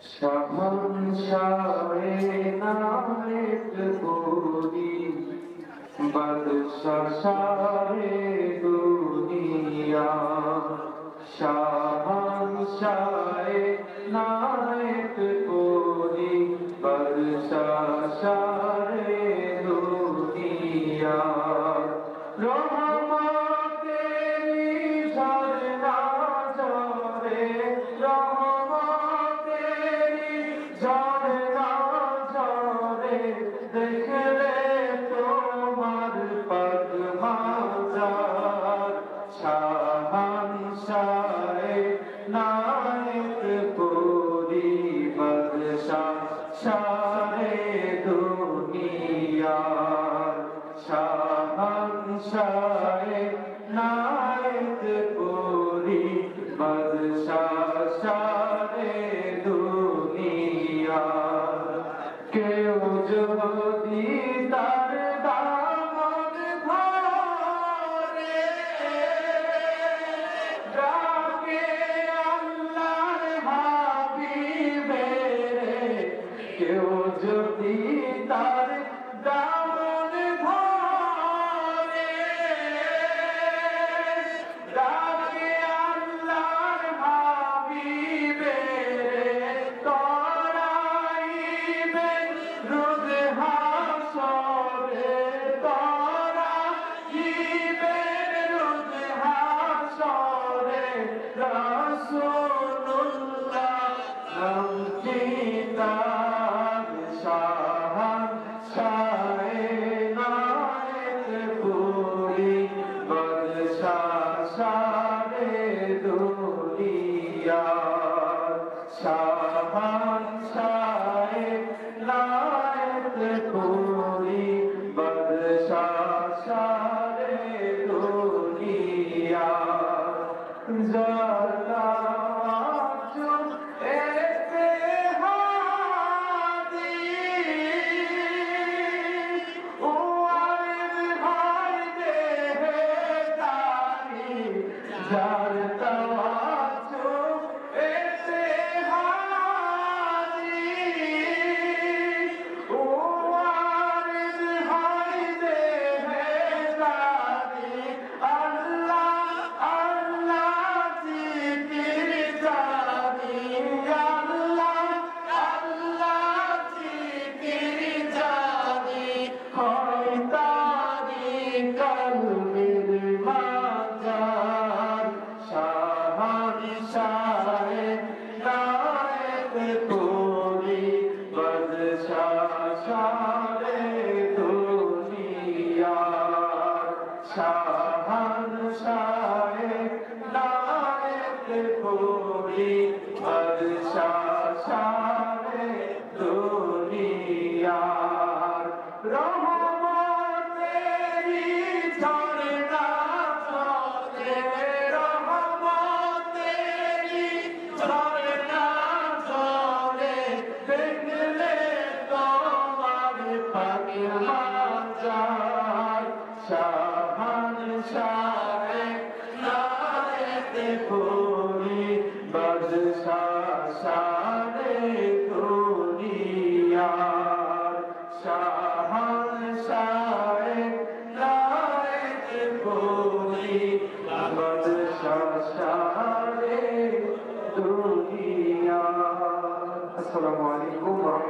शहंशाहे नायक कोई बादशाह शाहे दुनिया शहंशाहे नायक कोई बादशाह शाहे दुनिया দেখলে তোমার পাক মাজার শাহানশাহে নায়ক কোরি বাদশাহ শাহে দুনিয়া শাহানশাহে নায়ক কোরি বাদশাহ শাহে দুনিয়া কেউ যদি তার দামন ধরে ডাকে আল্লাহর হাবিবে কেউ যদি তার দামন ধরে ডাকে আল্লাহর হাবিবে রাসূলুল্লাহ নাম কিতাব শাহানশাহে নায়ক কোরি বাদশাহ শাহে দুনিয়া শাহানশাহে নায়ক কোরি বাদশাহ শাহে দুনিয়া ज़रा जो इत्तेहादी वारिद भाई देहदारी ज़रा जो इत्तेहादी वारिद भाई देहदारी শাহানশাহে নায়ক কোরি বাদশাহ শাহে দুনিয়া শাহানশাহে নায়ক কোরি বাদশাহ শাহে দুনিয়া রহমতেরি ঝরনা চলে রহমতেরি ঝরনা চলে দেখলে তোমার পাক মাজার শাহানশাহে নায়ক কোরি বাদশাহ শাহে দুনিয়া শাহানশাহে নায়ক কোরি বাদশাহ শাহে দুনিয়া। আসসালামু আলাইকুম।